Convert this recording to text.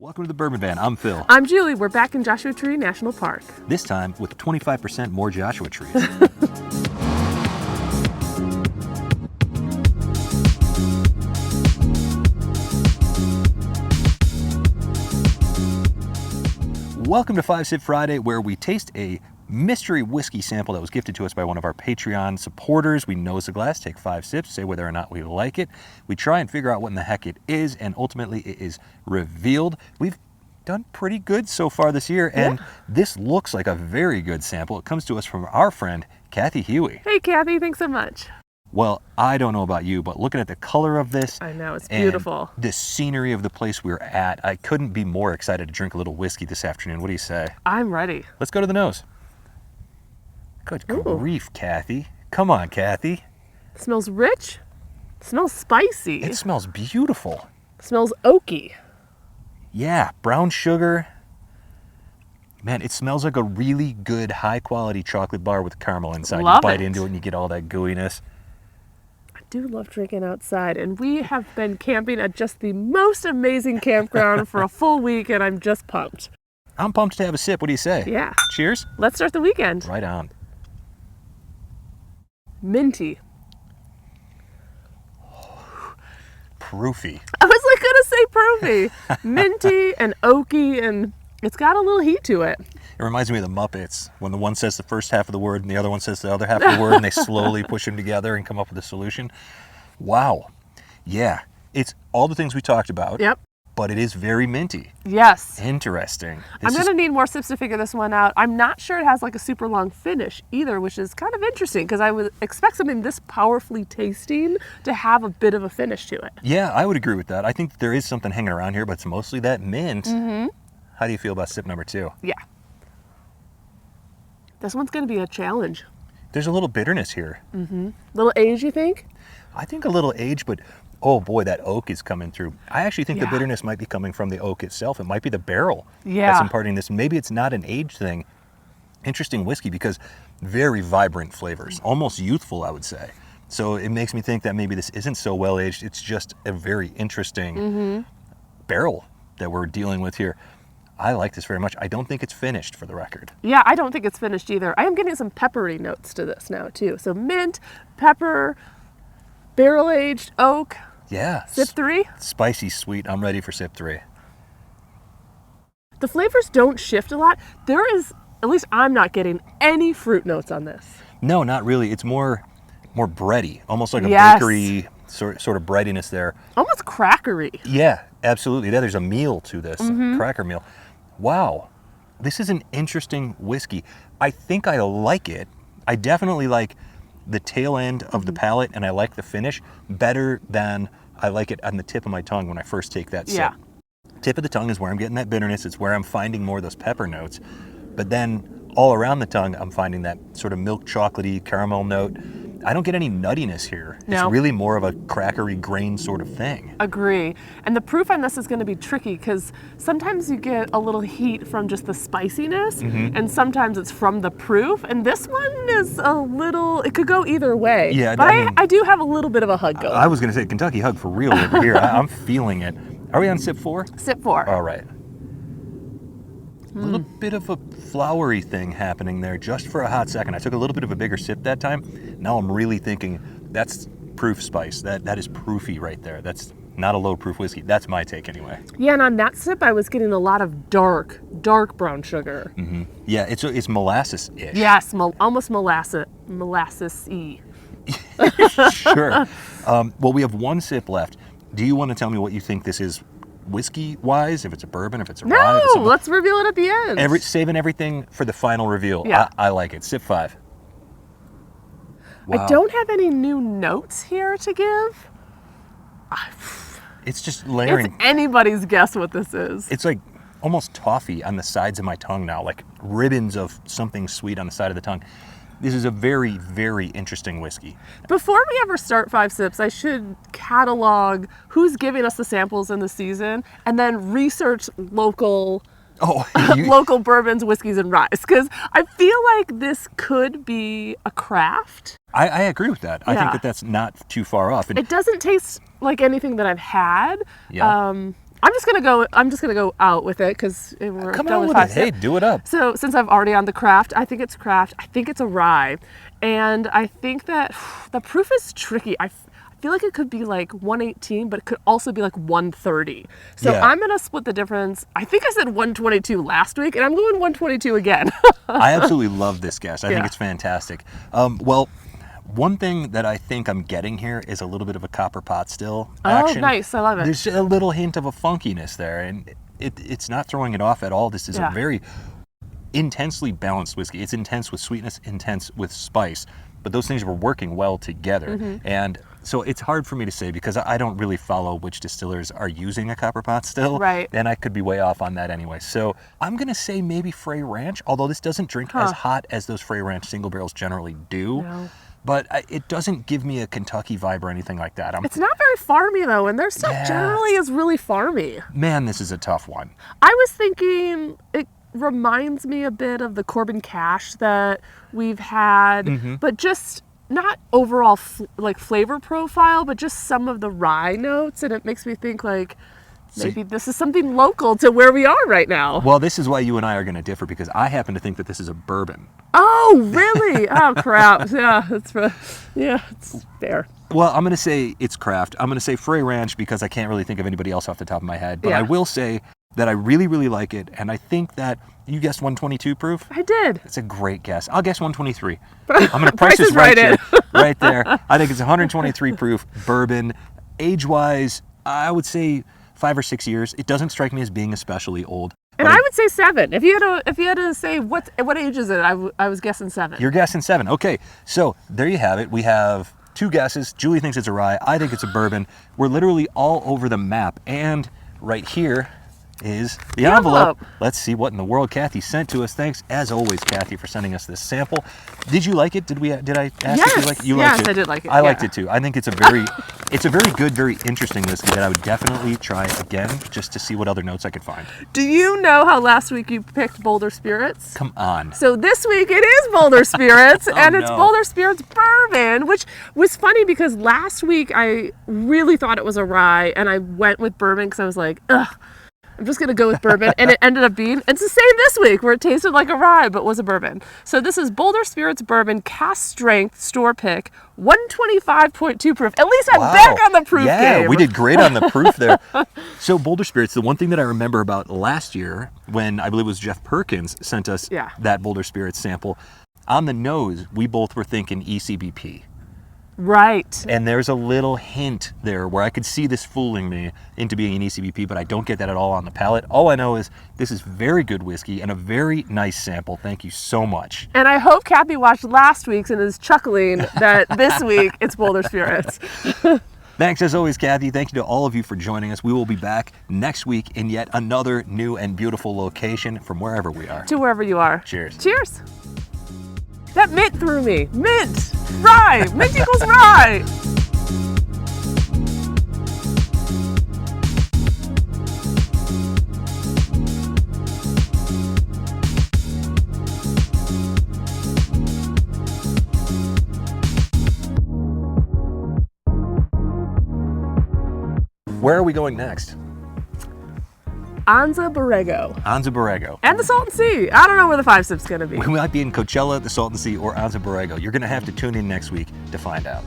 Welcome to the Bourbon Van. I'm Phil. I'm Julie. We're back in Joshua Tree National Park. This time with 25% more Joshua trees. Welcome to 5 Sip Friday, where we taste a mystery whiskey sample that was gifted to us by one of our Patreon supporters. We nose the glass, take 5 sips, say whether or not we like it. We try and figure out what in the heck it is, and ultimately it is revealed. We've done pretty good so far this year, and this looks like a very good sample. It comes to us from our friend, Kathy Hughey. Hey, Kathy. Thanks so much. Well, I don't know about you, but looking at the color of this, I know, it's beautiful. The scenery of the place we're at, I couldn't be more excited to drink a little whiskey this afternoon. What do you say? I'm ready. Let's go to the nose. Good grief, Kathy. Come on, Kathy. It smells rich. It smells spicy. It smells beautiful. It smells oaky. Yeah, brown sugar. Man, it smells like a really good, high-quality chocolate bar with caramel inside. Love you bite it. into it and you get all that gooiness. I do love drinking outside, and we have been camping at just the most amazing campground for a full week, and I'm just pumped. I'm pumped to have a sip. What do you say? Yeah. Cheers. Let's start the weekend. Right on. Minty. Proofy. I was like gonna say proofy. Minty and oaky, and it's got a little heat to it. It reminds me of the Muppets, when the one says the first half of the word and the other one says the other half of the word, and they slowly push them together and come up with a solution. Wow. Yeah, it's all the things we talked about. Yep. But it is very minty. Yes. Interesting. I'm going to need more sips to figure this one out. I'm not sure it has like a super long finish either, which is kind of interesting because I would expect something this powerfully tasting to have a bit of a finish to it. Yeah, I would agree with that. I think there is something hanging around here, but it's mostly that mint. Mm-hmm. How do you feel about sip number 2? Yeah. This one's going to be a challenge. There's a little bitterness here. Mm-hmm. Little age, you think? I think a little age, but oh boy, that oak is coming through. I actually think the bitterness might be coming from the oak itself. It might be the barrel that's imparting this. Maybe it's not an age thing. Interesting whiskey because very vibrant flavors, almost youthful, I would say. So it makes me think that maybe this isn't so well aged. It's just a very interesting barrel that we're dealing with here. I like this very much. I don't think it's finished, for the record. Yeah, I don't think it's finished either. I am getting some peppery notes to this now too. So mint, pepper, barrel-aged oak. Yeah. Sip 3? Spicy sweet. I'm ready for sip 3. The flavors don't shift a lot. There is, at least I'm not getting any fruit notes on this. No, not really. It's more bready, almost like a bakery sort of breadiness there. Almost crackery. Yeah, absolutely. Yeah, there's a meal to this, cracker meal. Wow. This is an interesting whiskey. I think I like it. I definitely like the tail end of the palate, and I like the finish better than I like it on the tip of my tongue when I first take that sip. Tip of the tongue is where I'm getting that bitterness. It's where I'm finding more of those pepper notes. But then all around the tongue, I'm finding that sort of milk chocolatey caramel note. I don't get any nuttiness here. No. It's really more of a crackery grain sort of thing. Agree. And the proof on this is going to be tricky because sometimes you get a little heat from just the spiciness and sometimes it's from the proof. And this one is a little, it could go either way. Yeah, but I do have a little bit of a hug going. I was going to say Kentucky hug for real over here. I'm feeling it. Are we on sip 4? Sip 4. All right. A little bit of a flowery thing happening there just for a hot second. I took a little bit of a bigger sip that time. Now I'm really thinking that's proof spice. That is proofy right there. That's not a low proof whiskey. That's my take anyway. Yeah, and on that sip, I was getting a lot of dark brown sugar. Mm-hmm. Yeah, it's molasses-ish. Yes, almost molasses-y. Sure. Well, we have one sip left. Do you want to tell me what you think this is whiskey-wise? If it's a bourbon, if it's a rye? If it's a... Let's reveal it at the end. Saving everything for the final reveal. Yeah. I like it. Sip 5. Wow. I don't have any new notes here to give. It's just layering. It's anybody's guess what this is. It's like almost toffee on the sides of my tongue now, like ribbons of something sweet on the side of the tongue. This is a very, very interesting whiskey. Before we ever start 5 Sips, I should catalog who's giving us the samples in the season and then research local local bourbons, whiskeys, and ryes, because I feel like this could be a craft. I agree with that. I think that that's not too far off. It doesn't taste like anything that I've had. Yeah. I'm just gonna go out with it because we're Come done on with with five it. Hey, sips. do it up. So since I've already on the craft, I think it's craft. I think it's a rye, and I think that the proof is tricky. I feel like it could be like 118, but it could also be like 130. So Yeah. I'm gonna split the difference. I think I said 122 last week, and I'm going 122 again. I absolutely love this guess. I think Yeah. it's fantastic. Well, one thing that I think I'm getting here is a little bit of a copper pot still action. Oh, nice. I love it. There's a little hint of a funkiness there, and it's not throwing it off at all. This is Yeah. a very intensely balanced whiskey. It's intense with sweetness, intense with spice, but those things were working well together. And so it's hard for me to say because I don't really follow which distillers are using a copper pot still. Right. And I could be way off on that anyway. So I'm going to say maybe Frey Ranch, although this doesn't drink as hot as those Frey Ranch single barrels generally do. No. But it doesn't give me a Kentucky vibe or anything like that. It's not very farmy though, and their stuff Yeah. generally is really farmy. Man, this is a tough one. I was thinking it reminds me a bit of the Corbin Cash that we've had, but just not overall like flavor profile, but just some of the rye notes, and it makes me think like maybe this is something local to where we are right now. Well, this is why you and I are going to differ because I happen to think that this is a bourbon. Oh, really? Oh, crap. Yeah, it's fair. Well, I'm going to say it's craft. I'm going to say Frey Ranch because I can't really think of anybody else off the top of my head. But Yeah. I will say that I really, really like it. And I think that you guessed 122 proof. I did. It's a great guess. I'll guess 123. I'm going to price Price this is right, right right there. I think it's 123 proof bourbon. Age-wise, I would say 5 or 6 years. It doesn't strike me as being especially old. And but I would say 7. If you had to say what age is it, I was guessing 7. You're guessing 7. Okay, so there you have it. We have 2 guesses. Julie thinks it's a rye. I think it's a bourbon. We're literally all over the map. And right here is the envelope. Let's see what in the world Kathy sent to us. Thanks, as always, Kathy, for sending us this sample. Did you like it? Did I ask Yes. if you liked it? You Yes, liked it. I did like it. I liked Yeah. it too. I think it's a very good, very interesting whiskey that I would definitely try again just to see what other notes I could find. Do you know how last week you picked Boulder Spirits? Come on. So this week it is Boulder Spirits, and it's no. Boulder Spirits Bourbon, which was funny because last week I really thought it was a rye, and I went with bourbon because I was like, ugh, I'm just gonna go with bourbon, and it ended up being, it's the same this week, where it tasted like a rye but was a bourbon. So this is Boulder Spirits Bourbon, cast strength, store pick, 125.2 proof. At least I'm back on the proof game. Yeah, we did great on the proof there. So Boulder Spirits, the one thing that I remember about last year when I believe it was Jeff Perkins sent us Yeah. that Boulder Spirits sample, on the nose, we both were thinking ECBP. Right. And there's a little hint there where I could see this fooling me into being an ECBP, but I don't get that at all on the palate. All I know is this is very good whiskey and a very nice sample. Thank you so much. And I hope Kathy watched last week's and is chuckling that this week it's Boulder Spirits. Thanks as always, Kathy. Thank you to all of you for joining us. We will be back next week in yet another new and beautiful location from wherever we are. To wherever you are. Cheers. Cheers. That mint threw me. Mint. Rye. Mint equals rye. Where are we going next? Anza Borrego. Anza Borrego. And the Salton Sea. I don't know where the 5 sip's going to be. We might be in Coachella, the Salton Sea, or Anza Borrego. You're going to have to tune in next week to find out.